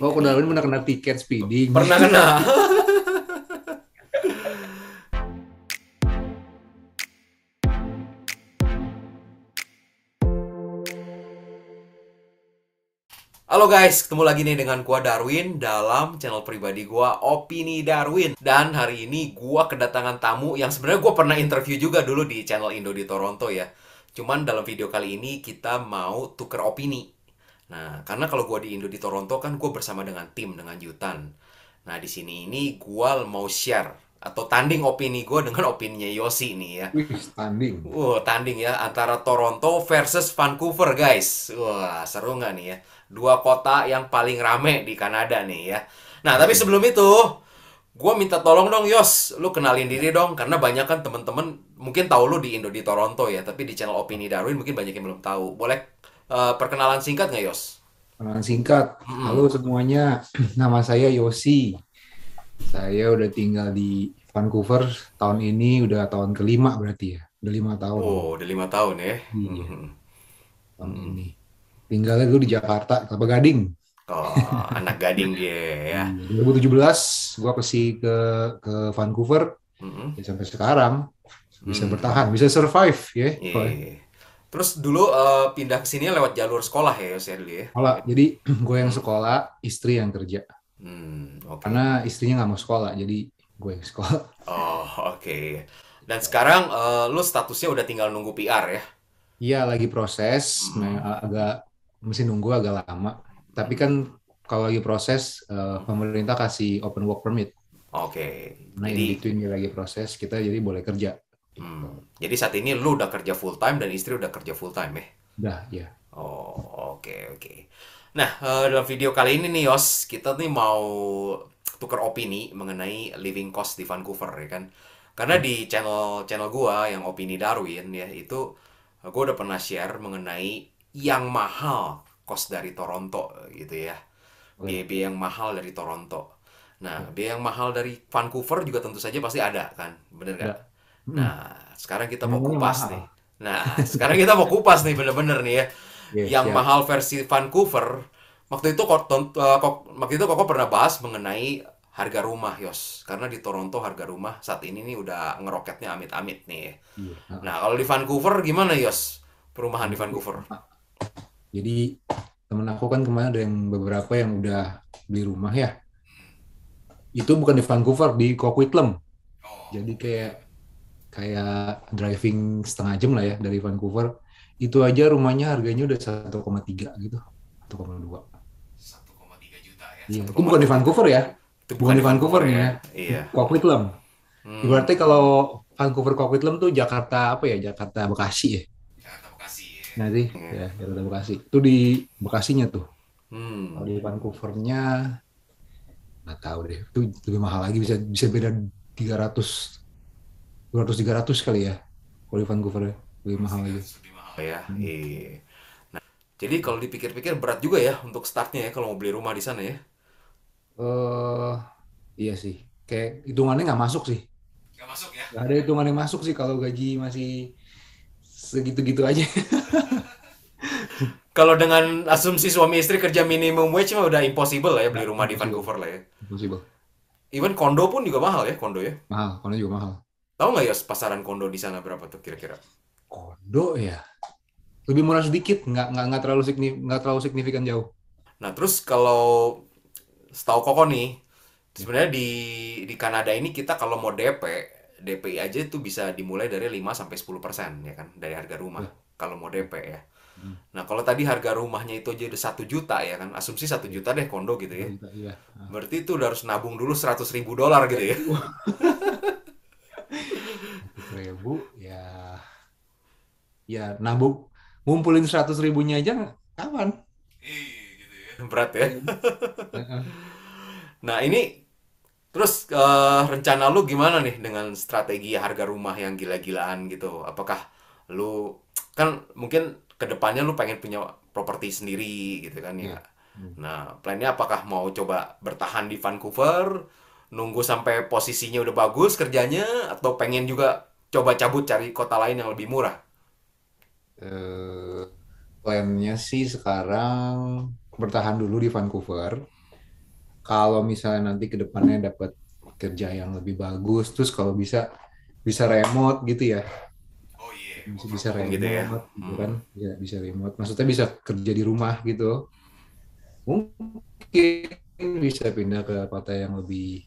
Oh, Ko Darwin pernah kena tiket speeding. Pernah kena. Halo guys, ketemu lagi nih dengan gua Darwin dalam channel pribadi gua Opini Darwin. Dan hari ini gua kedatangan tamu yang sebenarnya gua pernah interview juga dulu di channel Indo di Toronto ya. Cuman dalam video kali ini kita mau tuker opini. Nah, karena kalau gua di Indo di Toronto kan gua bersama dengan tim dengan Yutan. Nah, di sini ini gua mau share atau tanding opini gua dengan opininya Yosi nih ya. Wih, standing. Tanding ya antara Toronto versus Vancouver, guys. Wah, seru nggak nih ya? Dua kota yang paling rame di Kanada nih ya. Nah, tapi Oke. sebelum itu, gue minta tolong dong, Yos. Lu kenalin diri dong, karena banyak kan temen-temen mungkin tahu lu di Indo di Toronto ya, tapi di channel Opini Darwin mungkin banyak yang belum tahu. Boleh perkenalan singkat nggak, Yos? Kenalan singkat. Halo Mm-mm. semuanya, nama saya Yosi. Saya udah tinggal di Vancouver tahun ini, udah tahun kelima berarti ya. Udah 5 tahun. Oh, udah 5 tahun ya. Iya, Mhm. tahun Mhm. ini. Tinggalnya dulu di Jakarta, Kelapa Gading. Oh, anak gading dia ya. Iya, 2017 gua ke Vancouver, Mhm. ya sampai sekarang bisa Hmm. bertahan, bisa survive ya. Iya. Terus dulu pindah ke sini lewat jalur sekolah ya, Yos ya dulu ya. Sekolah. Jadi gue yang Hmm. sekolah, istri yang kerja. Oke. Karena istrinya nggak mau sekolah, jadi gue yang sekolah. Oh, oke. Dan sekarang lu statusnya udah tinggal nunggu PR ya? Iya, lagi proses, Hmm. agak mesti nunggu agak lama. Tapi kan Hmm. kalau lagi proses, pemerintah kasih open work permit. Oke. Nah, in Jadi, between dia lagi proses, kita jadi boleh kerja. Gitu. jadi saat ini lu udah kerja full time dan istri udah kerja full time ya? Udah, ya. Oh, oke, oke. Nah, dalam video kali ini nih, Yos, kita nih mau tukar opini mengenai living cost di Vancouver, ya kan? Karena Oke. di channel channel gua yang Opini Darwin ya, itu gua udah pernah share mengenai yang mahal cost dari Toronto gitu ya. Oke. Biaya yang mahal dari Toronto. Nah, Oke. biaya yang mahal dari Vancouver juga tentu saja pasti ada kan, bener nggak? Udah. Hmm. Nah, sekarang kita mau Semuanya kupas mahal. nih. Nah, sekarang kita mau kupas nih bener-bener nih ya. Oke, Yang siap. mahal versi Vancouver, waktu itu kok pernah bahas mengenai harga rumah, Yos. Karena di Toronto harga rumah saat ini nih udah ngeroketnya amit-amit nih. Iya. Nah, kalau di Vancouver gimana, Yos? Perumahan di Jadi, Vancouver. jadi temen aku kan kemarin ada yang beberapa yang udah beli rumah ya. Itu bukan di Vancouver, di Coquitlam. Jadi kayak kayak driving setengah jam lah ya dari Vancouver. Itu aja rumahnya harganya udah 1,3 gitu, 1,2. 1,3 juta ya. Iya, Satu itu koma bukan di tiga. Vancouver ya, Itu bukan bukan di di Vancouver Vancouver nih ya. ya, di Iya. Coquitlam. Hmm. Ibaratnya kalau Vancouver Coquitlam tuh Jakarta apa ya, Jakarta Bekasi ya. Jakarta Bekasi Nah sih, ya. ya Jakarta Bekasi. Itu di Bekasinya tuh. Kalau Hmm. di Vancouvernya nggak tahu deh, itu lebih mahal lagi, bisa bisa beda 300, 200 300 kali ya. Kalau di Vancouver ya, lebih mahal lagi. Lebih mahal ya. Hmm. Iya. Jadi kalau dipikir-pikir berat juga ya untuk startnya ya kalau mau beli rumah di sana ya. eh iya sih, kayak hitungannya nggak masuk sih. Gak masuk ya. Nggak ada hitungan yang masuk sih kalau gaji masih segitu-gitu aja. Kalau dengan asumsi suami istri kerja minimum wage mah udah impossible lah ya beli Nggak, rumah di impossible. Vancouver lah ya. Impossible. Even kondo pun juga mahal ya kondo ya. Mahal, kondo juga mahal. Tahu nggak ya pasaran kondo di sana berapa tuh kira-kira? Kondo ya, lebih murah sedikit, nggak terlalu signifikan jauh. Nah terus kalau setahu Koko nih, Ya. sebenarnya di Kanada ini kita kalau mau DP aja itu bisa dimulai dari 5 sampai 10% ya kan dari harga rumah Ya. kalau mau DP ya. Hmm. Nah, kalau tadi harga rumahnya itu aja udah 1 juta ya kan, asumsi satu Ya. juta deh kondo gitu Satu ya. juta, iya. Ah. Berarti itu udah harus nabung dulu 100 ribu dolar gitu ya. Wah, 100.000 ya, ya nabung, ngumpulin 100.000-nya aja kapan? Berat ya. Iya. Heeh. Nah, ini terus rencana lu gimana nih dengan strategi harga rumah yang gila-gilaan gitu? Apakah lu kan mungkin kedepannya lu pengen punya properti sendiri gitu kan ya? Iya. Hmm. Nah, plannya apakah mau coba bertahan di Vancouver, nunggu sampai posisinya udah bagus kerjanya, atau pengen juga coba cabut cari kota lain yang lebih murah? eh, Plannya sih sekarang bertahan dulu di Vancouver. kalau misalnya nanti ke depannya dapat kerja yang lebih bagus, terus kalau bisa remote gitu ya, Oh iya, bisa work from bisa home gitu ya. remote gitu kan, Hmm. ya bisa remote. Maksudnya bisa kerja di rumah gitu. Mungkin bisa pindah ke kota yang lebih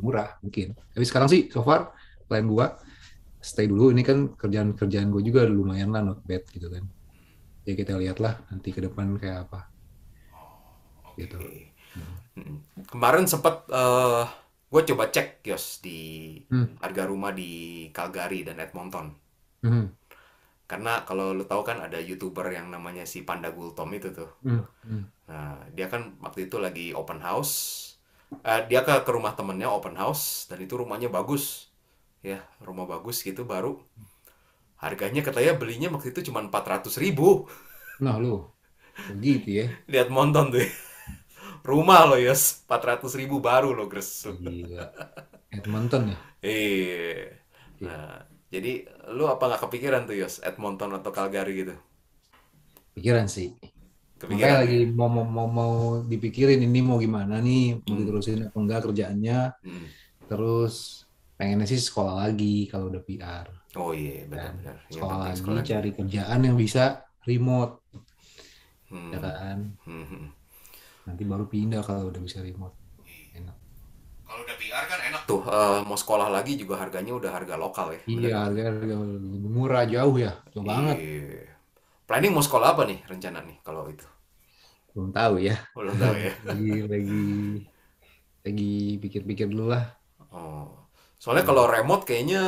murah mungkin. Tapi sekarang sih so far plan gua stay dulu. Ini kan kerjaan-kerjaan gue juga lumayan lah not bad gitu kan. Ya kita lihatlah nanti ke depan kayak apa Oke, gitu. oke. Hmm. Mm. Kemarin sempat gue coba cek Yos di Hmm. harga rumah di Calgary dan Edmonton. Hmm. Karena kalau lu tahu kan ada YouTuber yang namanya si Panda Gultom itu tuh. Hmm. Hmm. Nah, dia kan waktu itu lagi open house. Dia ke rumah temennya open house dan itu rumahnya bagus. Ya, rumah bagus gitu baru. Harganya katanya belinya waktu itu cuma 400.000. Nah lu begitu ya. Lihat Monton tuh. Rumah lo Yos, 400.000 baru lo Gres. Gila. Edmonton ya. Iya. Iya. Nah, jadi lu apa nggak kepikiran tuh Yos, Edmonton atau Calgary gitu? Pikiran sih. Makanya Kepikiran lagi ya? mau dipikirin ini mau gimana nih, mau Hmm. diterusin apa enggak kerjaannya. Hmm. Terus pengennya sih sekolah lagi kalau udah PR Oh iya, kan. benar-benar. Yang Sekolah penting lagi sekolah lagi. cari kerjaan yang bisa remote ya Hmm. kan. Hmm. Hmm. Nanti baru pindah kalau udah bisa remote. Enak. Kalau udah PR kan enak tuh. Mau sekolah lagi juga harganya udah harga lokal ya, Iya, bener kan? harga lebih murah jauh ya. Jauh banget. Iya. Planning mau sekolah apa nih rencana nih kalau itu? Belum tahu ya. Belum tahu ya. Lagi lagi pikir-pikir dulu lah. Oh. Soalnya kalau Hmm. remote kayaknya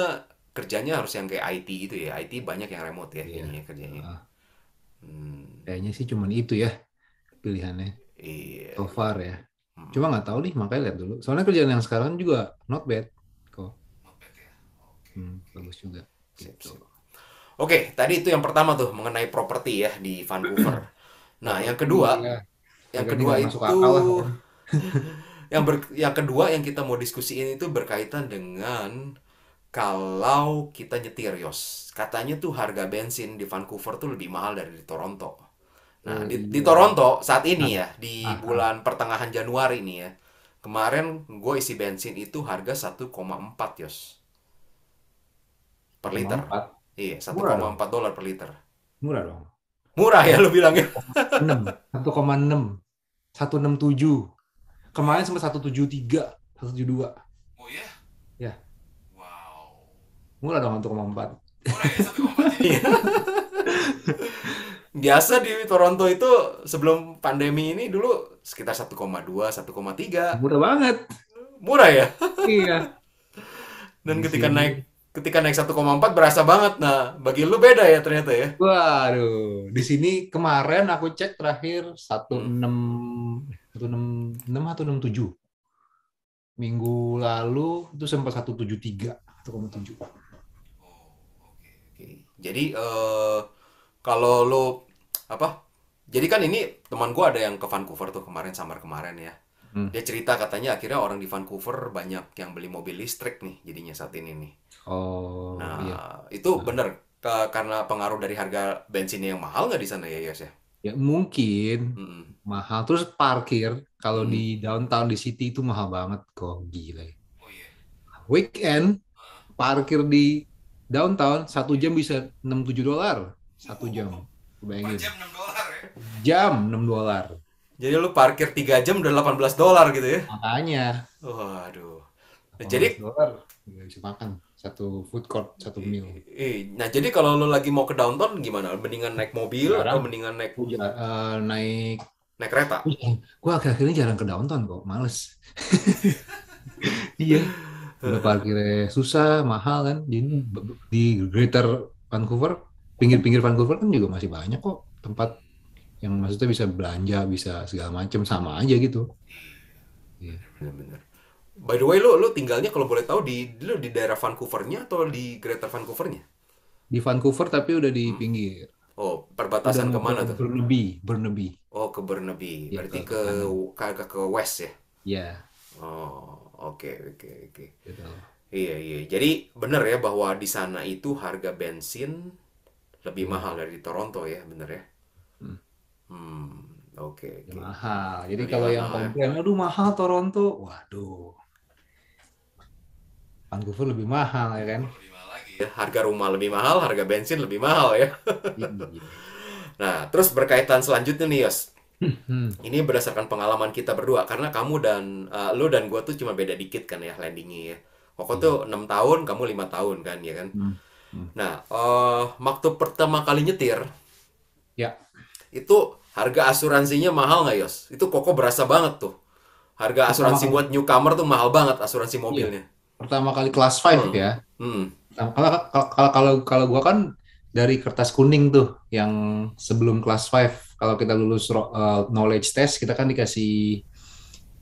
kerjanya harus yang kayak IT gitu ya. IT banyak yang remote ya Iya. ininya kerjanya. Ah, Hmm. kayaknya sih cuman itu ya pilihannya Iya, so iya. far ya. Hmm. Cuma nggak tahu nih, makanya lihat dulu. Soalnya kerjaan yang sekarang juga not bad kok. Not bad ya. Oke, oke. Bagus juga Sip, gitu. sip. Oke, tadi itu yang pertama tuh mengenai properti ya di Vancouver. Nah, yang Properti kedua, ya, yang harganya kedua nggak masuk itu akal lah pokoknya. yang kedua yang kita mau diskusiin itu berkaitan dengan kalau kita nyetir Yos. Katanya tuh harga bensin di Vancouver tuh lebih mahal dari di Toronto. Nah, Oh di iya. Toronto saat Ah, ini ya, di ah. bulan pertengahan Januari nih ya. Kemarin gue isi bensin itu harga 1,4 Yos per liter. 1,4 Iya, satu murah koma dong. empat dolar per liter. Murah dong. Murah ya lu bilang ya? 6, 1,6, 167. Kemarin sempat 173, 172. Oh ya? Ya, Wow. murah dong 1,4. Murah ya 1,4 ini. Biasa di Toronto itu sebelum pandemi ini dulu sekitar 1,2, 1,3. Murah banget. Murah ya? Iya. Dan Di sini, ketika naik 1,4 berasa banget. Nah, bagi lu beda ya ternyata ya. waduh, di sini kemarin aku cek terakhir Hmm. 16 atau 67. Minggu lalu itu sempat 173, 1,7. Oke. Jadi kalau lu apa? Jadi kan ini teman gua ada yang ke Vancouver tuh kemarin summer kemarin ya. Hmm. Dia cerita katanya akhirnya orang di Vancouver banyak yang beli mobil listrik nih jadinya saat ini nih. Oh iya. Nah, itu bener karena pengaruh dari harga bensinnya yang mahal nggak di sana ya, Yos ya? Ya mungkin Mm-mm. mahal. Terus parkir kalau di Mm-mm. downtown di city itu mahal banget kok, gila. Oh iya. Weekend parkir di downtown 1 jam bisa $67 1 jam. Per Bayangin. jam 6 dolar ya. Jam $6. Jadi lu parkir 3 jam udah 18 dolar gitu ya. Makanya Waduh. Jadi 18 dolar nggak bisa makan satu food court satu meal. nah jadi kalau lu lagi mau ke downtown gimana? Mendingan naik mobil atau Jarang. mendingan naik Naik. naik kereta? Gue akhir-akhir ini jarang ke downtown kok, males. Iya, udah parkirnya susah, mahal kan. Jadi di Greater Vancouver, pinggir-pinggir Vancouver kan juga masih banyak kok tempat yang maksudnya bisa belanja, bisa segala macam sama aja gitu. Iya. Bener-bener. By the way, lu tinggalnya kalau boleh tahu lu di daerah Vancouvernya atau di Greater Vancouvernya? Di Vancouver tapi udah di Hmm? pinggir. Oh, Udah perbatasan mau ke kemana tuh? Burnaby, Burnaby. Oh, ke Burnaby. Ya Berarti ke kanan. agak ke west ya? Ya, Oh, oke, oke, oke. gitu. Iya, iya. Jadi bener ya bahwa di sana itu harga bensin lebih Iya. mahal dari Toronto ya, bener ya? Hmm. Hmm. Oke, Ya, oke. mahal. Jadi Lebih kalau yang mahal ya. komplain, aduh mahal Toronto, waduh, Vancouver lebih mahal ya kan? Vancouver lebih mahal lagi ya. Harga rumah lebih mahal, harga bensin lebih mahal ya. Iya. Nah, terus berkaitan selanjutnya nih, Yos. Hmm, Ini berdasarkan pengalaman kita berdua karena kamu dan lu dan gua tuh cuma beda dikit kan ya landingnya ya. Koko tuh iya. 6 tahun, kamu 5 tahun kan ya kan. Hmm, hmm. Nah, waktu pertama kali nyetir Ya, itu harga asuransinya mahal nggak Yos? Itu Koko berasa banget tuh. Harga pertama asuransi kali, buat newcomer tuh mahal banget asuransi iya, mobilnya. pertama kali kelas 5 Hmm. ya. Hmm. Nah, kalau gua kan dari kertas kuning tuh yang sebelum kelas 5, kalau kita lulus knowledge test kita kan dikasih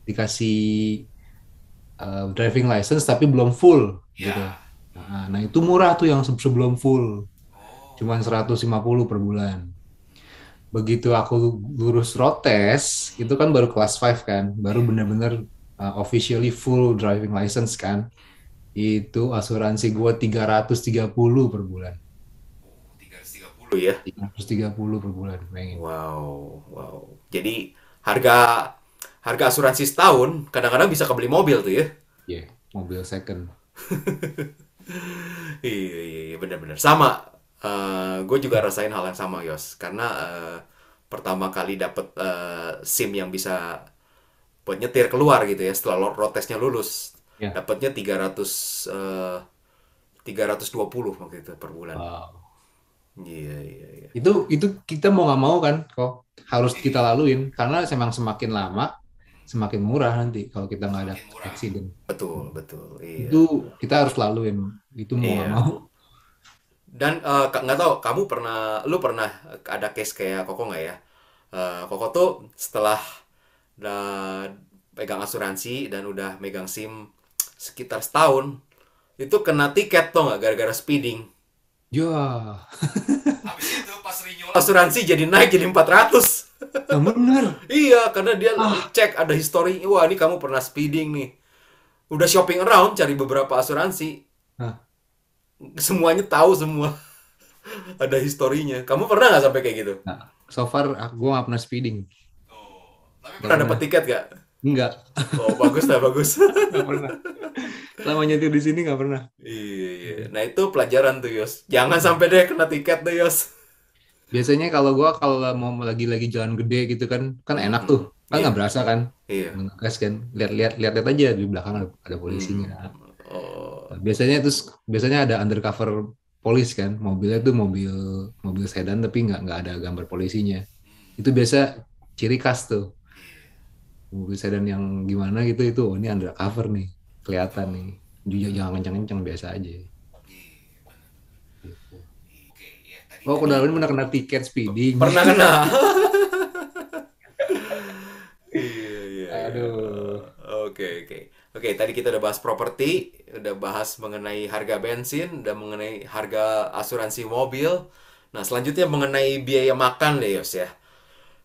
dikasih driving license tapi belum full gitu. Ya. Nah, itu murah tuh yang sebelum full, cuman 150 per bulan. Begitu aku lulus road test, itu kan baru kelas 5 kan, baru Iya. bener-bener officially full driving license kan. Itu asuransi gua 330 per bulan. 330 ya. 330 per bulan, pengen. Wow, wow. Jadi harga harga asuransi setahun kadang-kadang bisa kebeli mobil tuh ya. Iya, mobil second. Iya, iya, iya, benar-benar. Sama. Gue juga rasain hal yang sama, Yos. Karena pertama kali dapet SIM yang bisa buat nyetir keluar gitu ya, setelah road testnya lulus, Ya, dapatnya 320 waktu itu per bulan. wow. Iya, iya, iya. Itu kita mau nggak mau kan, kok harus kita laluin karena memang semakin lama semakin murah nanti kalau kita nggak ada Semakin murah. accident. Betul, betul. Itu Iya. kita harus laluin, itu mau nggak Iya. mau. Dan nggak tahu kamu lu pernah ada case kayak Koko nggak ya? Koko tuh setelah udah pegang asuransi dan udah megang SIM sekitar setahun, itu kena tiket tuh nggak gara-gara speeding. Ya, Habis itu pas renewal asuransi jadi naik jadi 400. yang bener. Iya, karena dia Ah, cek ada history. Wah, ini kamu pernah speeding nih. Udah shopping around cari beberapa asuransi. nah, Semuanya tahu semua. Ada historinya. Kamu pernah nggak sampai kayak gitu? nah, so far gue nggak pernah speeding, Tapi nggak pernah pernah. dapat tiket gak? Nggak, Oh, bagus lah, bagus. nggak pernah. Selama nyetir di sini nggak pernah. Iya, iya. Nah, itu pelajaran tuh, Yos. Jangan sampai deh kena tiket tuh, Yos. Biasanya kalau mau lagi jalan gede gitu kan, kan enak tuh, Hmm. kan Iya, nggak berasa kan, iya. ngegas kan, lihat-lihat aja di belakang ada polisinya. Hmm. Oh, Nah, biasanya ada undercover polis kan, mobilnya tuh mobil mobil sedan tapi nggak ada gambar polisinya. Itu biasa ciri khas tuh, mobil sedan yang gimana gitu itu, oh, ini undercover nih, kelihatan nih. Juga jangan kencang-kencang, biasa aja. Gitu. oke, ya. Tadi Oh, tadi Kodarwin pernah kena tiket speeding. pernah kena. Iya, iya, iya. Aduh. Oke, oke. Oke, tadi kita udah bahas properti, udah bahas mengenai harga bensin, udah mengenai harga asuransi mobil. Nah, selanjutnya mengenai biaya makan deh, Yos ya.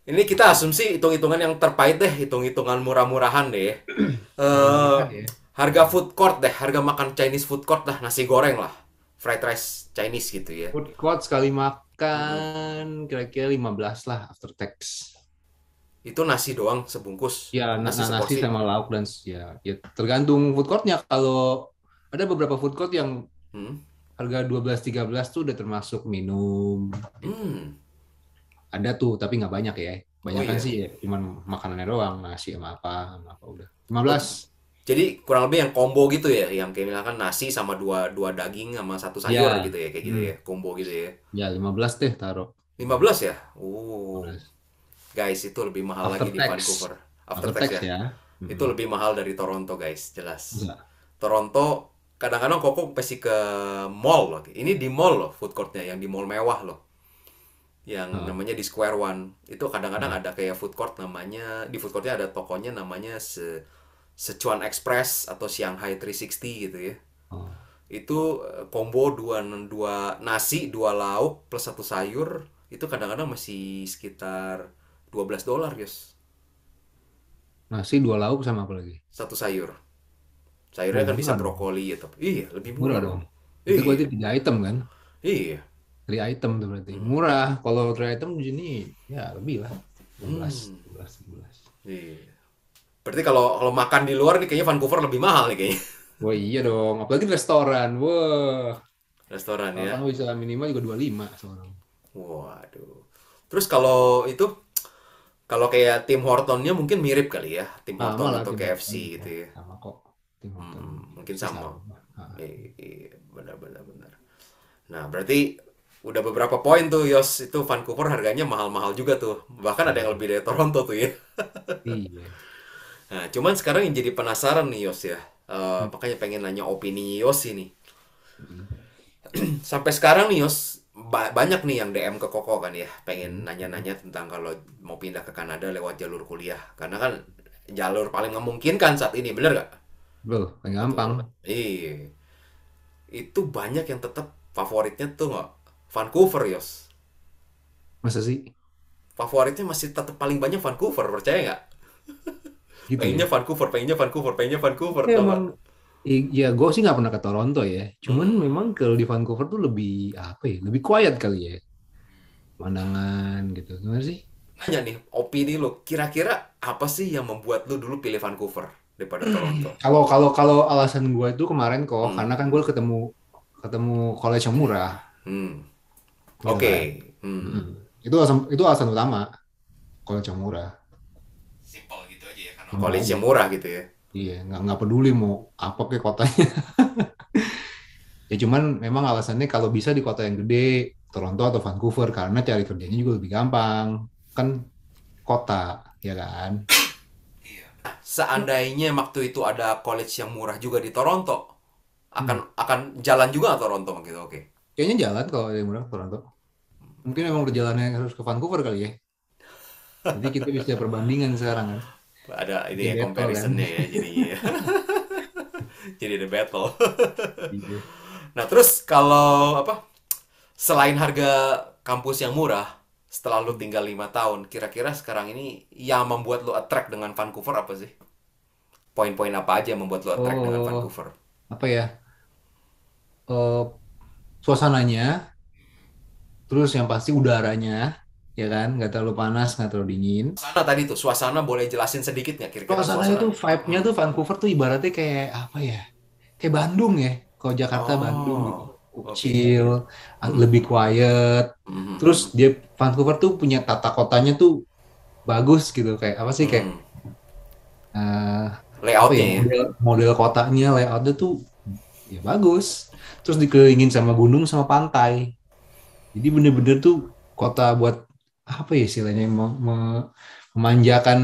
Ini kita asumsi hitung-hitungan yang terpait deh, hitung-hitungan murah-murahan deh. Eh, Murah-murah ya. harga food court deh, harga makan Chinese food court dah, nasi goreng lah. Fried rice Chinese gitu ya. Food court sekali Mm-mm. makan kira-kira 15 lah after tax. Itu nasi doang sebungkus, Ya, nasi nasi seporsi. sama lauk dan ya tergantung food courtnya. Kalau ada beberapa food court yang Hmm? harga 12-13 tuh udah termasuk minum gitu. Hmm. Ada tuh, tapi nggak banyak ya. Oh Banyak kan iya. sih ya, cuman makanannya doang, nasi sama apa udah. Oh, 15. jadi kurang lebih yang combo gitu ya, yang kayak misalkan nasi sama dua dua daging sama satu sayur Ya, gitu ya, kayak gitu ya, hmm, combo gitu ya. ya 15 deh taruh. 15 ya? Oh, 15. guys, itu lebih mahal After lagi di tax. Vancouver. After After tax tax ya. ya. Itu Hmm. lebih mahal dari Toronto, guys, jelas. Enggak. Toronto kadang-kadang Koko pasti ke mall loh. Ini di mall loh food courtnya, yang di mall mewah loh. Yang Heeh. namanya di Square One. Itu kadang-kadang Heeh. ada kayak food court namanya, di food courtnya ada tokonya namanya Sichuan Express atau Shanghai 360 gitu ya. Oh. Itu combo dua nasi, dua lauk plus satu sayur itu kadang-kadang masih sekitar $12, guys. Nasi dua lauk sama apa lagi? Satu sayur. Sayurnya Oh, kan bisa murah dong. brokoli atau iya, lebih Murah murah dong. dong. Itu berarti Iya. 3 item kan? Iya. 3 item tuh berarti. Murah. Kalau 3 item di sini ya lebih lah. Hmm. 12, 13. Iya. Berarti kalau kalau makan di luar nih kayaknya Vancouver lebih mahal nih kayaknya. Wah iya dong, apalagi di restoran. Wah, Restoran ya. orang bisa minimal juga 25 seorang. Waduh. Terus kalau itu kalau kayak Tim Hortonnya mungkin mirip kali ya, Tim Sama Horton lah atau Tim KFC Horton juga. gitu ya. Sama kok. Tim Horton Mungkin sih sama. sama. Ah. Iya, benar benar benar. Nah, berarti udah beberapa poin tuh Yos, itu Vancouver harganya mahal-mahal juga tuh. Bahkan ada yang lebih dari Toronto tuh ya. Iya. Nah, cuman sekarang yang jadi penasaran nih Yos ya. Hmm. Makanya pengen nanya opini Yos ini. Hmm. Sampai sekarang nih Yos, banyak nih yang DM ke Koko kan ya. Pengen Hmm. nanya-nanya tentang kalau mau pindah ke Kanada lewat jalur kuliah. Karena kan jalur paling memungkinkan saat ini, bener gak? Betul, paling gampang. Betul. Iya. Itu banyak yang tetap favoritnya tuh nggak Vancouver, Yos. Masa sih? Favoritnya masih tetap paling banyak Vancouver, percaya nggak? Gitu ya? Pengennya Vancouver, pengennya Vancouver, pengennya Vancouver, Ya tau emang, nggak? ya gue sih nggak pernah ke Toronto ya. Cuman Hmm. memang kalau di Vancouver tuh lebih, apa ya, lebih quiet kali ya. Pemandangan gitu. Gimana sih? Nanya nih, opini lu, kira-kira apa sih yang membuat lu dulu pilih Vancouver daripada Toronto? Kalau kalau kalau alasan gue itu kemarin kok, Hmm. karena kan gue ketemu ketemu college yang murah, Hmm. gitu Oke. kan. Hmm. Mm. Itu alasan utama, college yang murah. Simpel gitu aja ya, karena Simpel college aja. yang murah gitu ya. Iya, nggak peduli mau apa ke kotanya. Ya cuman memang alasannya kalau bisa di kota yang gede, Toronto atau Vancouver, karena cari kerjanya juga lebih gampang. Kan kota, ya kan? Seandainya waktu itu ada college yang murah juga di Toronto, akan Hmm. akan jalan juga nggak Toronto gitu, oke. Kayaknya jalan kalau yang murah Toronto. Mungkin memang perjalanannya harus ke Vancouver kali ya. Jadi kita bisa perbandingan sekarang kan. Ada Bisa ini ya battle kan. comparisonnya ya jadinya ya. Jadi ada battle. Iya. Nah, terus kalau apa? Selain harga kampus yang murah, setelah lu tinggal 5 tahun, kira-kira sekarang ini yang membuat lu attract dengan Vancouver apa sih? Poin-poin apa aja yang membuat lu attract dengan Oh, Vancouver? apa ya? Eh, suasananya, terus yang pasti udaranya, ya kan? Nggak terlalu panas, nggak terlalu dingin. Suasana tadi tuh, suasana boleh jelasin sedikit nggak kira-kira Suasananya suasana? tuh vibe-nya tuh Vancouver tuh ibaratnya kayak apa ya? Kayak Bandung ya. Kalau Jakarta Bandung gitu. Oh, oke. Chill, lebih quiet. Terus Mhm. dia Vancouver tuh punya tata kotanya tuh bagus gitu. Kayak apa sih? Kayak Hmm. eh, apa ya? Layoutnya ya. Model kotanya, layoutnya tuh ya bagus. Terus dikelilingin sama gunung sama pantai. Jadi bener-bener tuh kota buat apa ya istilahnya memanjakan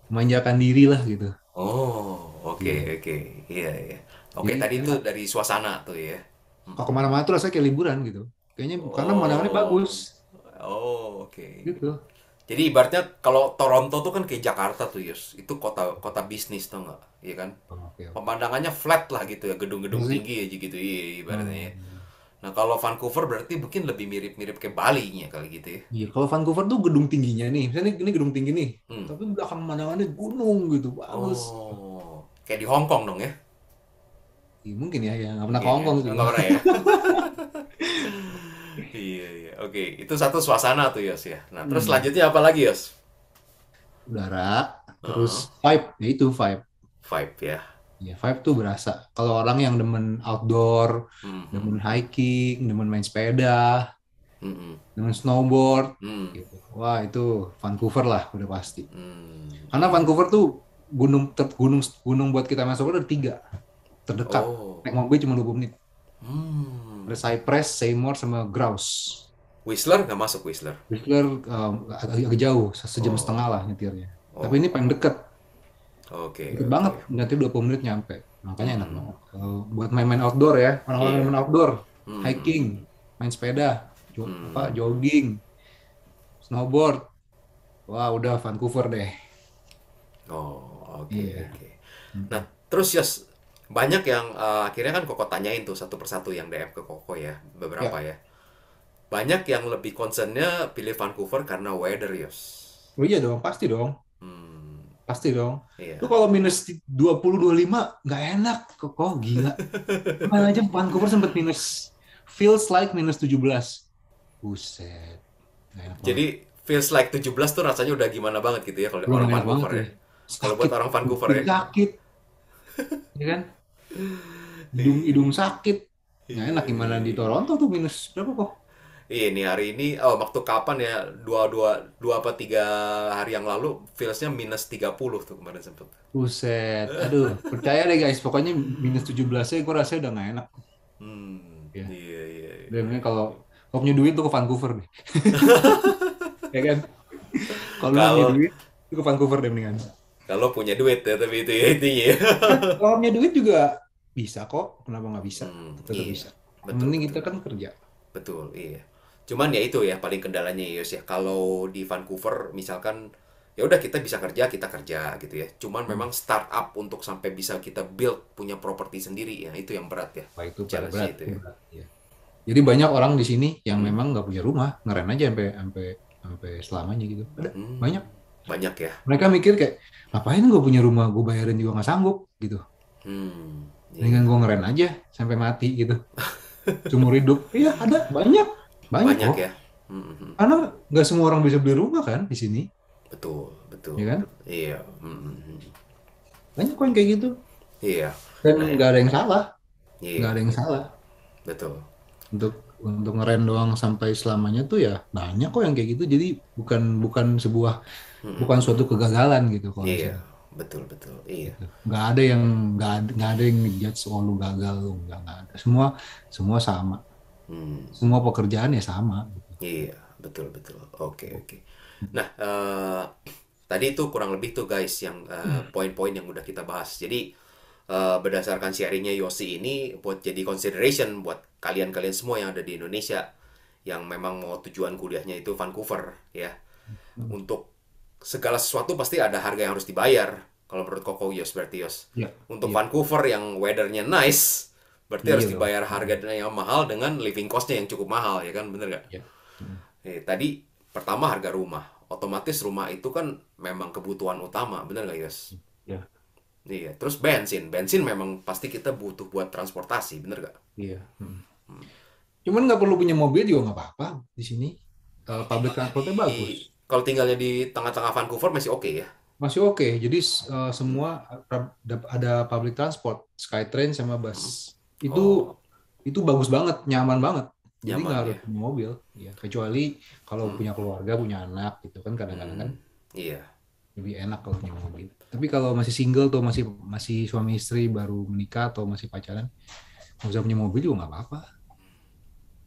memanjakan diri lah gitu. Oh, oke Iya. oke. Iya iya. Oke, Jadi tadi itu enak. dari suasana tuh ya. Kalau kemana-mana tuh rasanya kayak liburan gitu. Kayaknya karena pemandangannya bagus Oh. Oh, oke. gitu. Jadi ibaratnya kalau Toronto tuh kan kayak Jakarta tuh, Yus. Itu kota kota bisnis tuh nggak? Iya kan? Oh, oke oke. Pemandangannya flat lah gitu ya, Masa gedung-gedung sih? tinggi aja gitu. Iya, ibaratnya ya. Hmm. Nah, kalau Vancouver berarti mungkin lebih mirip-mirip kayak Bali-nya kali gitu ya. Iya, kalau Vancouver tuh gedung tingginya nih. Misalnya ini gedung tinggi nih. Hmm. Tapi belakang pemandangannya gunung gitu. Bagus. Oh, kayak di Hong Kong dong ya? Iya, mungkin ya, yang nggak pernah ke Iya, Hong Kong sih. nggak pernah ya? Iya, iya. Oke, itu satu suasana tuh, Yos ya. Nah, terus Hmm. selanjutnya apa lagi, Yos? Udara, terus Heeh, vibe, ya itu vibe. vibe ya. Ya, vibe tuh berasa. Kalau orang yang demen outdoor, Mhm, demen hiking, demen main sepeda, mhm, demen snowboard, hmm, gitu. Wah, itu Vancouver lah, udah pasti. Karena hmm. Vancouver tuh gunung gunung buat kita masuk ada 3 terdekat. Oh, Naik mobil cuma 20 menit. hmm. Ada Cypress, Seymour, sama Grouse. Whistler nggak masuk Whistler. Whistler agak jauh, sejam setengah Oh, lah nyetirnya. Tapi ini oh, paling deket, oke, deket banget, oke. nanti 20 menit nyampe. Makanya enak Hmm, banget. Kalau buat main-main outdoor ya, orang-orang yang iya. main outdoor, Hmm, hiking, main sepeda, hmm. jogging, snowboard, wah udah Vancouver deh. Oh, oke, Iya. oke. Nah, Mm-mm. terus Yos, banyak yang akhirnya kan Koko tanyain tuh satu persatu yang DM ke Koko ya, beberapa Ya, ya. Banyak yang lebih concernnya pilih Vancouver karena weather, Yos. oh iya dong, pasti dong, Hmm, pasti dong. Lu iya. kalau minus 20, 25, nggak enak, kok gila. Kemarin aja Vancouver sempat minus, feels like minus 17. Buset, nggak enak banget. Jadi feels like 17 tuh rasanya udah gimana banget gitu ya kalau Udah orang gak enak banget Vancouver ya. ya. Kalau buat Sakit, orang Vancouver kuping ya. sakit, ya kan? Hidung sakit. Nggak enak gimana di Toronto tuh minus berapa kok? Ini hari ini, oh waktu kapan ya? Dua apa tiga hari yang lalu, feelsnya -30 tuh kemarin sempet. Buset. Aduh, percaya deh guys, pokoknya minus 17-nya gue rasanya udah nggak enak. Ya. Iya, iya, Dan iya. ini kalau punya duit tuh ke Vancouver nih. Ya kan? Kalau lu punya Kalau duit, itu ke Vancouver deh mendingan. kalau punya duit ya, tapi itu ya intinya ya. Kalau punya duit juga bisa kok. Kenapa nggak bisa? Tetap Iya, bisa. Yang betul, penting betul. kita kan kerja. Betul, iya. Cuman ya itu ya paling kendalanya Yos ya. Kalau di Vancouver misalkan ya udah kita bisa kerja, kita kerja gitu ya. Cuman Hmm. memang startup untuk sampai bisa kita build punya properti sendiri ya itu yang berat ya. Wah, itu berat, Challenge-nya berat, itu itu ya. berat. Ya. Jadi banyak orang di sini yang Hmm. memang nggak punya rumah, ngeren aja sampai sampai sampai selamanya gitu. Ada banyak. Banyak ya. Mereka mikir kayak, ngapain gue punya rumah, gue bayarin juga nggak sanggup gitu. Mendingan Iya. gue ngeren aja sampai mati gitu. Seumur hidup. Iya, ada banyak, banyak Banyak kok. ya. Hmm. Karena nggak semua orang bisa beli rumah kan di sini, Betul, betul, ya kan? betul. Iya. Banyak kok yang kayak gitu. Iya. Dan Nah, ya. nggak ada yang salah, nggak Iya, ada yang salah. betul. Untuk ngeren doang sampai selamanya tuh ya banyak kok yang kayak gitu. Jadi bukan bukan sebuah bukan suatu kegagalan gitu kalau di Iya, sini. betul, betul. Iya. Gitu. Nggak ada yang ngejudge oh lu gagal lu nggak ada. Semua semua sama. Semua pekerjaan ya sama. Gitu. Iya, betul, betul. Oke, oke. Nah, tadi itu kurang lebih tuh guys yang poin-poin yang udah kita bahas. Jadi berdasarkan sharingnya Yosi ini buat jadi consideration buat kalian-kalian semua yang ada di Indonesia yang memang mau tujuan kuliahnya itu Vancouver ya. Untuk segala sesuatu pasti ada harga yang harus dibayar. Kalau menurut Koko Yos berarti Yos. Iya, Untuk iya, Vancouver yang weathernya nice, berarti iya harus dong. dibayar harga yang mahal dengan living costnya yang cukup mahal ya kan, bener gak? Iya. Hmm. Tadi pertama harga rumah. Otomatis rumah itu kan memang kebutuhan utama, bener gak Yos? Ya, Iya, terus bensin. Bensin memang pasti kita butuh buat transportasi, bener gak? iya. Hmm. Cuman nggak perlu punya mobil juga nggak apa-apa di sini. Kalau Public tinggalnya di transportnya bagus. kalau tinggalnya di tengah-tengah Vancouver masih oke ya. Masih oke. Jadi semua ada public transport, SkyTrain sama bus. Itu Oh, itu bagus banget, nyaman banget. Jadi nggak nyaman harus ya. punya mobil. Ya, kecuali kalau punya keluarga, punya anak gitu kan kadang-kadang kan Iya. lebih enak kalau punya mobil. Tapi kalau masih single tuh masih masih suami istri baru menikah atau masih pacaran, nggak usah punya mobil juga nggak apa-apa.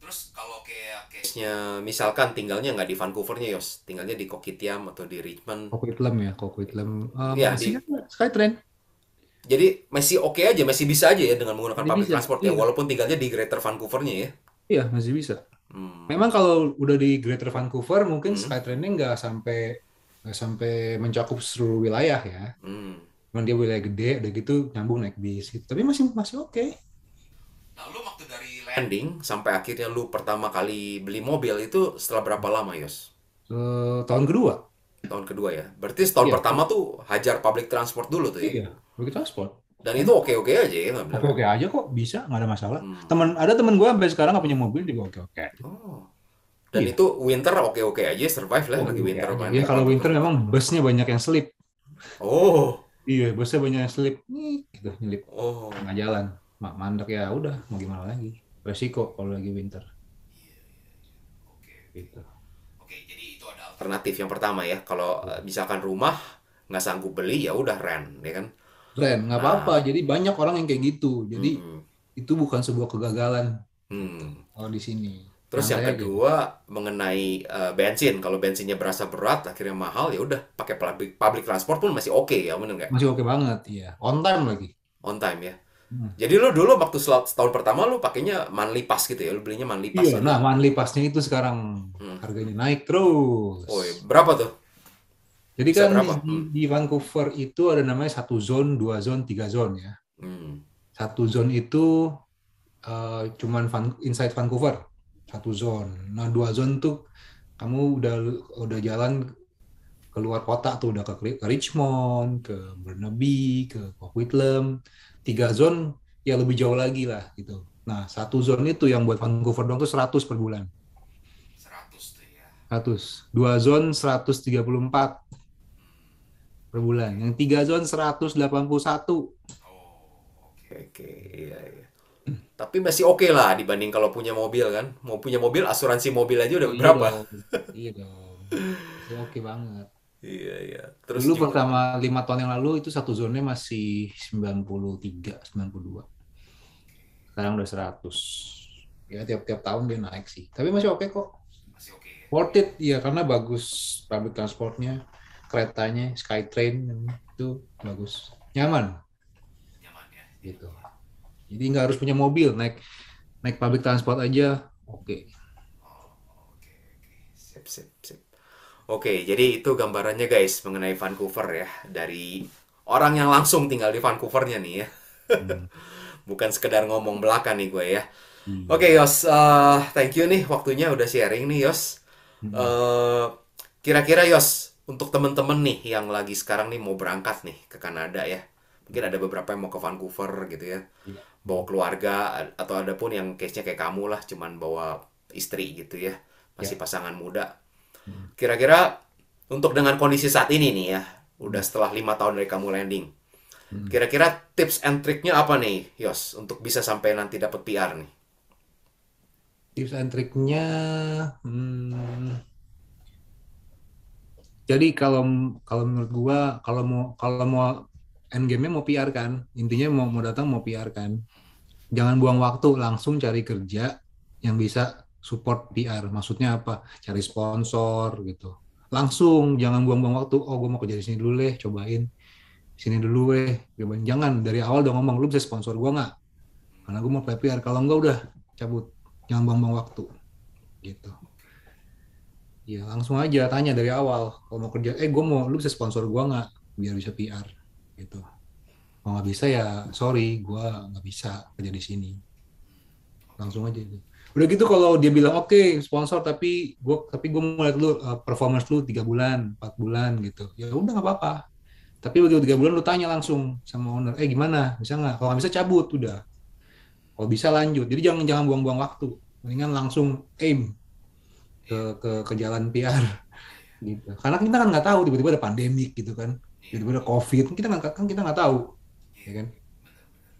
Terus kalau kayak case-nya misalkan tinggalnya nggak di Vancouvernya Yos, tinggalnya di Kopitiam atau di Richmond. Coquitlam ya, Coquitlam. Ya, Masih ada SkyTrain. jadi masih oke aja, masih bisa aja ya dengan menggunakan Masih public bisa. transport ya, Iya, walaupun tinggalnya di Greater Vancouvernya ya. iya masih bisa. Memang kalau udah di Greater Vancouver mungkin Hmm. SkyTrain-nya nggak sampai mencakup seluruh wilayah ya. Hmm. Cuman dia wilayah gede, udah gitu nyambung naik bis gitu. Tapi masih masih oke. Nah, lu waktu dari landing sampai akhirnya lu pertama kali beli mobil itu setelah berapa lama, Yos? Tahun kedua, Tahun kedua ya. Berarti setahun iya, pertama tuh hajar public transport dulu tuh ya. iya, public transport. Dan itu Enak. oke-oke aja ya, nggak bener Oke nggak? oke aja kok, bisa nggak ada masalah. Ada teman gue sampai sekarang nggak punya mobil juga oke oke. Oh. Dan Iya, itu winter oke-oke aja, survive lah oke lagi oke winter aja. main Ya naik kalau public winter transport. memang busnya banyak yang slip. Oh. Iya, busnya banyak yang slip. Nih, gitu nyelip Oh. tengah jalan. Mandek ya udah mau gimana lagi. Resiko kalau lagi winter gitu. Oke, jadi itu ada alternatif yang pertama ya. Kalau misalkan rumah nggak sanggup beli ya udah rent, ya kan? Keren, nggak apa-apa. Nah, Jadi banyak orang yang kayak gitu. Jadi mm-mm. itu bukan sebuah kegagalan Hmm. kalau di sini. Terus yang Santai aja. kedua mengenai bensin. Kalau bensinnya berasa berat, akhirnya mahal, ya udah pakai public transport pun masih oke ya, bener nggak? Masih oke banget, iya. On time lagi. On time ya. Hmm. Jadi lu dulu waktu setahun pertama lu pakainya monthly pass gitu ya, lu belinya monthly pass Iya, gitu. nah monthly pass-nya itu sekarang harganya naik terus. Oh, iya. Berapa tuh? Jadi Bisa kan di, berapa? di di Vancouver itu ada namanya satu zone, dua zone, tiga zone ya. Hmm. Satu zone itu cuman inside Vancouver, satu zone. Nah, dua zone tuh kamu udah jalan keluar kota tuh udah ke Richmond, ke Burnaby, ke Coquitlam. Tiga zone ya lebih jauh lagi lah gitu. Nah, satu zone itu yang buat Vancouver dong tuh 100 per bulan. 100 tuh ya. 100. Dua zone 134 per bulan. Yang tiga zone 181. Oke, oke, iya, iya. Tapi masih oke lah dibanding kalau punya mobil kan. Mau punya mobil, asuransi mobil aja udah Oh iya berapa? dong. Iya dong. Masih oke banget. Iya, iya. Terus Dulu juga, pertama 5 tahun yang lalu itu satu zonnya masih 93, 92. Sekarang udah 100. Ya tiap-tiap tahun dia naik sih. Tapi masih oke kok. masih oke ya. Worth it ya karena bagus public transportnya, keretanya, Skytrain itu bagus. Nyaman Nyaman ya. gitu. Jadi nggak harus punya mobil, naik naik public transport aja. Oke. Oke, oke. Sip, sip, sip. Oke, jadi itu gambarannya guys mengenai Vancouver ya. Dari orang yang langsung tinggal di Vancouvernya nih ya. Hmm. Bukan sekedar ngomong belaka nih gue ya. Iya. Oke Yos, thank you nih waktunya udah sharing nih Yos. Hmm. Eh, Kira-kira Yos, untuk temen-temen nih yang lagi sekarang nih mau berangkat nih ke Kanada ya. Mungkin ada beberapa yang mau ke Vancouver gitu ya. Iya. Bawa keluarga, atau ada pun yang case-nya kayak kamu lah, cuman bawa istri gitu ya. Masih Ya. pasangan muda. Hmm. Kira-kira untuk dengan kondisi saat ini nih ya, udah Hmm. setelah 5 tahun dari kamu landing. Hmm. Kira-kira tips and triknya apa nih, Yos, untuk bisa sampai nanti dapat PR nih? Tips and triknya, hmm, jadi kalau kalau menurut gua kalau mau end game-nya mau PR kan, intinya mau datang mau PR kan. Jangan buang waktu, langsung cari kerja yang bisa support PR. Maksudnya apa? Cari sponsor gitu. Langsung, jangan buang-buang waktu. Oh, gue mau kerja di sini dulu deh, cobain. Sini dulu weh. Cobain. Jangan, dari awal udah ngomong, lu bisa sponsor gue nggak? Karena gue mau PR. Kalau enggak udah, cabut. Jangan buang-buang waktu. Gitu. Ya, langsung aja tanya dari awal. Kalau mau kerja, gue mau, lu bisa sponsor gue nggak? Biar bisa PR. Gitu. Kalau nggak bisa ya, sorry, gue nggak bisa kerja di sini. Langsung aja itu. Udah gitu kalau dia bilang oke sponsor tapi gue mau lihat lu performance lu 3 bulan 4 bulan gitu ya udah nggak apa-apa tapi begitu 3 bulan lu tanya langsung sama owner gimana bisa nggak kalau nggak bisa cabut udah kalau bisa lanjut jadi jangan jangan buang-buang waktu mendingan langsung aim ke jalan PR gitu karena kita kan nggak tahu tiba-tiba ada pandemik gitu kan tiba-tiba ada COVID kita nggak tahu ya kan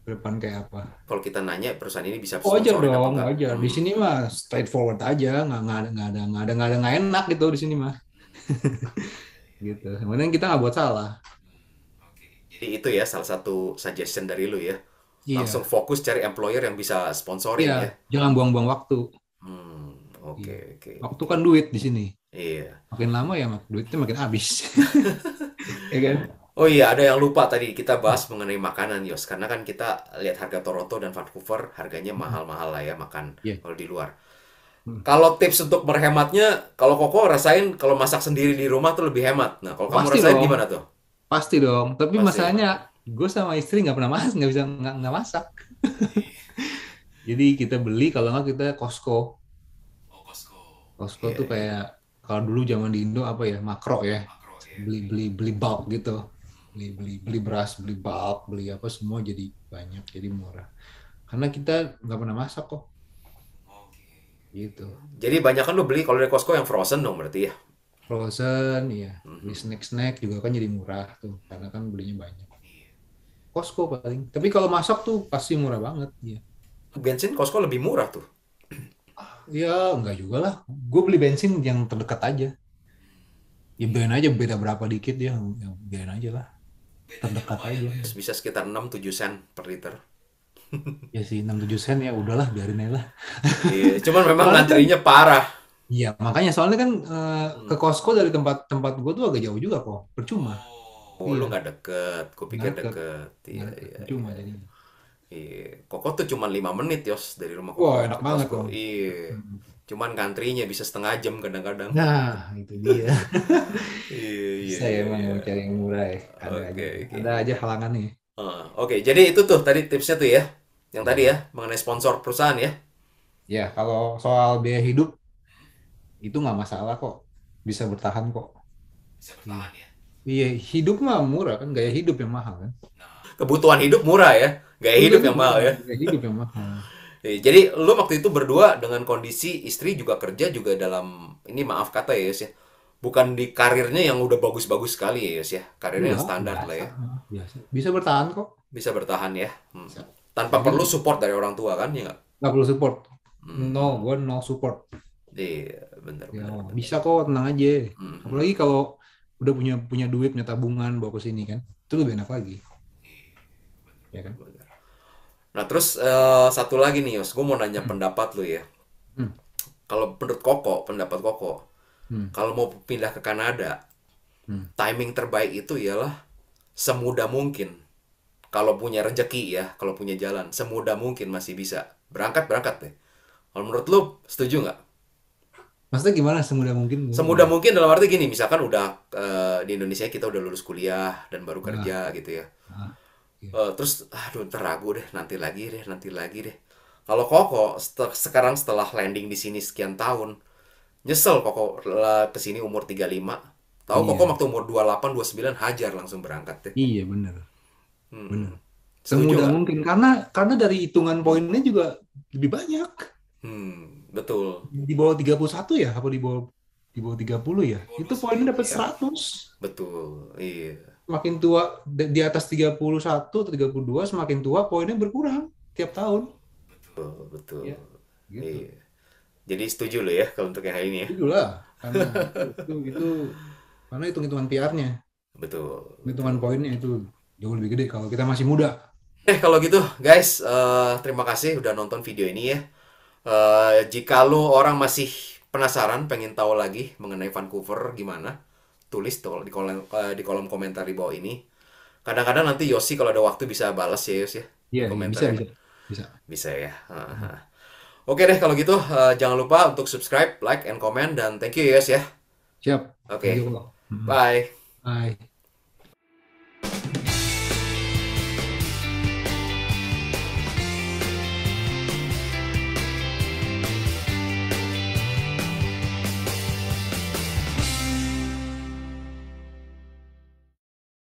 ke depan kayak apa. Kalau kita nanya perusahaan ini bisa Wajar sponsorin apa dong, enggak? wajar. Di sini mah straightforward aja, nggak ada nggak enak gitu di sini mah, gitu. Kemudian kita nggak buat salah. Jadi itu ya salah satu suggestion dari lu ya. Langsung Iya, fokus cari employer yang bisa iya. sponsorin ya. Jangan buang-buang waktu. Oke, Iya. oke. Waktu kan duit di sini. Iya. Makin lama ya duitnya makin habis, ya kan? Oh iya, ada yang lupa tadi kita bahas mengenai makanan, Yos. Karena kan kita lihat harga Toronto dan Vancouver, harganya mahal-mahal lah ya makan Iya. kalau di luar. Kalau tips untuk berhematnya, kalau Koko rasain kalau masak sendiri di rumah tuh lebih hemat. Nah, kalau kamu Pasti rasain dong, gimana tuh? pasti dong. Tapi Pasti hemat. masalahnya gue sama istri nggak pernah masak, nggak bisa nggak masak. Jadi kita beli kalau nggak kita Costco. Oh, Costco. Costco Iya, tuh iya. kayak kalau dulu zaman di Indo apa ya makro ya Makro ya. beli beli beli bulk gitu beli beli beli beras beli bulk beli apa semua jadi banyak jadi murah karena kita nggak pernah masak kok Oke. gitu Jadi banyak kan lu beli kalau dari Costco yang frozen dong berarti ya? frozen ya beli snack snack juga kan jadi murah tuh karena kan belinya banyak Costco paling tapi kalau masak tuh pasti murah banget ya Bensin Costco lebih murah tuh. ya nggak juga lah gue beli bensin yang terdekat aja ya biarin aja beda berapa dikit ya biarin aja lah Bedanya terdekat lumayan aja. loh ya. Bisa sekitar 6-7 sen per liter. Ya sih 6-7 sen ya udahlah biarin aja lah. Iya, cuman memang Soalnya kan ngantrinya parah. iya makanya soalnya kan ke Costco dari tempat tempat gue tuh agak jauh juga kok. Percuma. Oh, lu Iya, nggak deket. nggak Kupikir deket, deket. nggak Iya, deket. iya, Percuma iya. jadinya. Iya. Koko tuh cuma 5 menit, Yos, dari rumah Wah Koko enak ke banget Costco. dong. Iya. Cuman ngantrinya bisa setengah jam kadang-kadang. Nah itu dia. Iya, iya, Bisa ya iya, emang iya. mau cari yang murah ya. Oke, oke. Ada aja halangannya. Oke, jadi itu tuh tadi tipsnya tuh ya. Yang tadi ya, Ya. mengenai sponsor perusahaan ya. Ya kalau soal biaya hidup itu nggak masalah kok. Bisa bertahan kok. Bisa Iya. bertahan ya. Iya hidup mah murah kan. Gaya hidup yang mahal kan. Kebutuhan hidup murah ya. Gaya Kebutuhan hidup hidup yang mahal murah. ya. Gaya hidup yang mahal. Jadi lu waktu itu berdua dengan kondisi istri juga kerja juga dalam ini maaf kata ya Yos ya. Bukan di karirnya yang udah bagus-bagus sekali ya Yos ya. Karirnya yang Enggak, standar lah biasa. ya. Biasa. Bisa bertahan kok. Bisa bertahan ya. Bisa. Tanpa Jadi perlu support dari orang tua kan ya nggak? nggak perlu support. No, Hmm. gue no support. Iya, bener Ya, bener bener. bisa kok, tenang aja. Hmm. Apalagi kalau udah punya duit, punya tabungan, bawa ke sini kan. Itu lebih enak lagi. Ya kan? Bener. Nah, terus satu lagi nih, Yos. Gue mau nanya Hmm. pendapat lu ya. Hmm. Kalau menurut Koko, pendapat Koko, Hmm. kalau mau pindah ke Kanada, Hmm. timing terbaik itu ialah semudah mungkin. Kalau punya rezeki ya, kalau punya jalan, semudah mungkin masih bisa. Berangkat deh. Kalau menurut lu, setuju nggak? Maksudnya gimana semudah mungkin? Semudah Gimana? mungkin dalam arti gini, misalkan udah di Indonesia kita udah lulus kuliah dan baru Nah, kerja gitu ya. nah, iya. Terus, aduh ntar ragu deh, nanti lagi deh. Kalau Koko sekarang setelah landing di sini sekian tahun, nyesel Koko ke sini umur 35. Tahu Koko Iya, waktu umur 28, 29 hajar langsung berangkat deh. iya bener, bener. Hmm. Setuju Semudah nggak? mungkin karena dari hitungan poinnya juga lebih banyak. Betul. Di bawah 31 ya, apa di bawah 30 ya? Itu poinnya dapat Iya, 100. betul. Iya, Semakin tua di atas 31 atau 32 semakin tua poinnya berkurang tiap tahun. betul, betul. Ya, gitu. Iya. Jadi setuju lo ya kalau untuk yang hari ini ya. Itulah karena itu karena hitung-hitungan PR-nya, Betul, hitungan betul. poinnya itu jauh lebih gede kalau kita masih muda. Kalau gitu, guys, terima kasih udah nonton video ini ya. Jika lu orang masih penasaran, pengen tahu lagi mengenai Vancouver gimana, tulis tuh di kolom komentar di bawah ini. Kadang-kadang nanti Yosi kalau ada waktu bisa balas ya Yos ya Iya, di iya komentar bisa ya. bisa bisa. Bisa ya. Oke deh kalau gitu jangan lupa untuk subscribe, like, and comment dan thank you ya Yos ya. Siap. Thank you Oke, kok. bye. Bye.